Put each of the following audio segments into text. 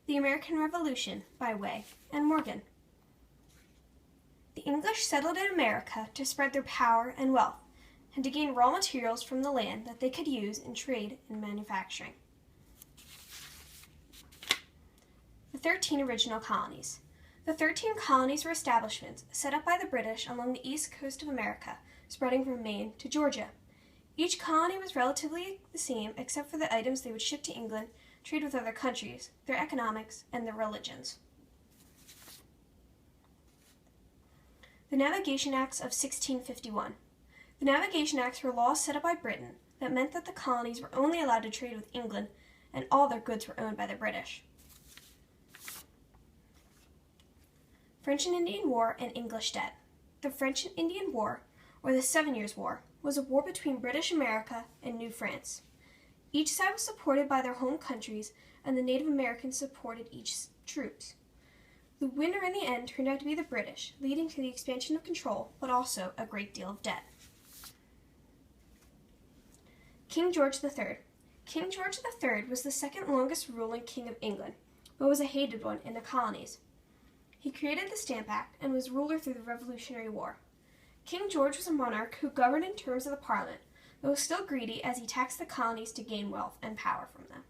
The American Revolution by Way and Morgan. The English settled in America to spread their power and wealth, and to gain raw materials from the land that they could use in trade and manufacturing. The 13 original colonies. The 13 colonies were establishments set up by the British along the east coast of America, spreading from Maine to Georgia. Each colony was relatively the same except for the items they would ship to England, trade with other countries, their economics, and their religions. The Navigation Acts of 1651. The Navigation Acts were laws set up by Britain that meant that the colonies were only allowed to trade with England, and all their goods were owned by the British. French and Indian War and English debt. The French and Indian War, or the 7 Years' War, was a war between British America and New France. Each side was supported by their home countries, and the Native Americans supported each troops. The winner in the end turned out to be the British, leading to the expansion of control, but also a great deal of debt. King George III. King George III was the second longest ruling king of England, but was a hated one in the colonies. He created the Stamp Act and was ruler through the Revolutionary War. King George was a monarch who governed in terms of the Parliament, but was still greedy as he taxed the colonies to gain wealth and power from them.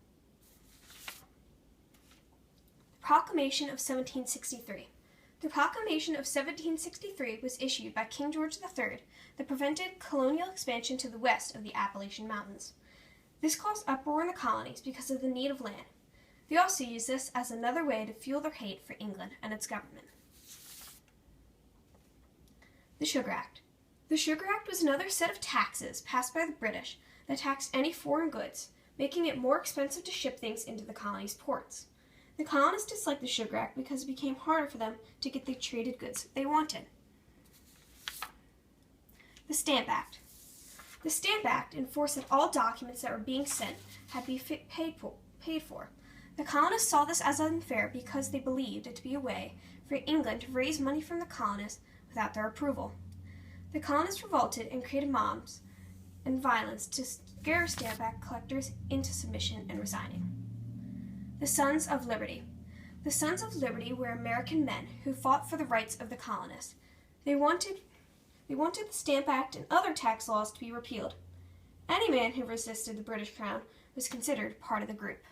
The Proclamation of 1763. The Proclamation of 1763 was issued by King George III that prevented colonial expansion to the west of the Appalachian Mountains. This caused uproar in the colonies because of the need of land. They also used this as another way to fuel their hate for England and its government. The Sugar Act. The Sugar Act was another set of taxes passed by the British that taxed any foreign goods, making it more expensive to ship things into the colonies' ports. The colonists disliked the Sugar Act because it became harder for them to get the traded goods they wanted. The Stamp Act. The Stamp Act enforced that all documents that were being sent had to be paid for. The colonists saw this as unfair because they believed it to be a way for England to raise money from the colonists without their approval. The colonists revolted and created mobs and violence to scare Stamp Act collectors into submission and resigning. The Sons of Liberty. The Sons of Liberty were American men who fought for the rights of the colonists. They wanted the Stamp Act and other tax laws to be repealed. Any man who resisted the British Crown was considered part of the group.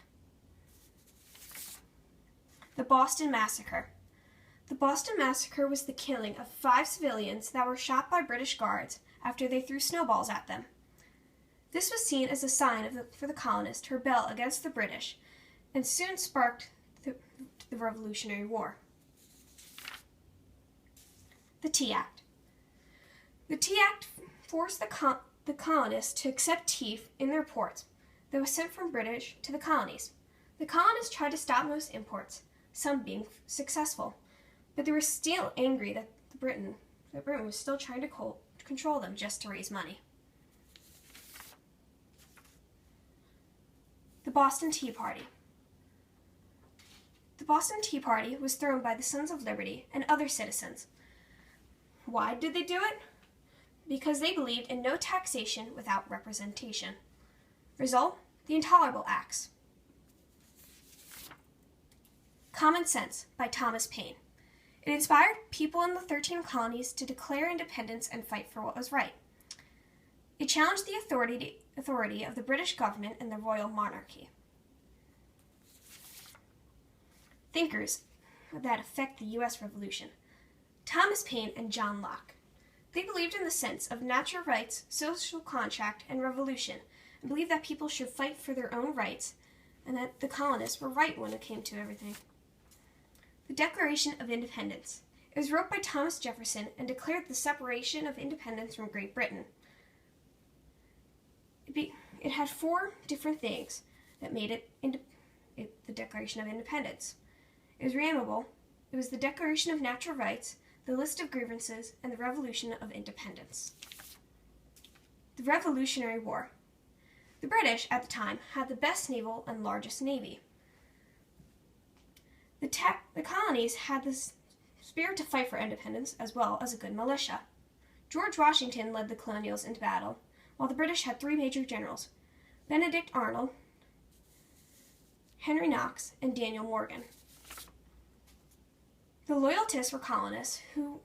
The Boston Massacre. The Boston Massacre was the killing of 5 civilians that were shot by British guards after they threw snowballs at them. This was seen as a sign for the colonists to rebel against the British, and soon sparked the Revolutionary War. The Tea Act. The Tea Act forced the colonists to accept tea in their ports that was sent from British to the colonies. The colonists tried to stop most imports, some being successful, but they were still angry that Britain was still trying to control them just to raise money. The Boston Tea Party. The Boston Tea Party was thrown by the Sons of Liberty and other citizens. Why did they do it? Because they believed in no taxation without representation. Result? The Intolerable Acts. Common Sense by Thomas Paine. It inspired people in the 13 colonies to declare independence and fight for what was right. It challenged the authority of the British government and the royal monarchy. Thinkers that affect the U.S. Revolution. Thomas Paine and John Locke. They believed in the sense of natural rights, social contract, and revolution, and believed that people should fight for their own rights, and that the colonists were right when it came to everything. The Declaration of Independence. It was wrote by Thomas Jefferson and declared the separation of independence from Great Britain. It had 4 different things that made it the Declaration of Independence. It was reamable, it was the Declaration of Natural Rights, the List of Grievances, and the Revolution of Independence. The Revolutionary War. The British, at the time, had the best naval and largest navy. The colonies had the spirit to fight for independence as well as a good militia. George Washington led the colonials into battle, while the British had 3 major generals: Benedict Arnold, Henry Knox, and Daniel Morgan. The Loyalists were colonists who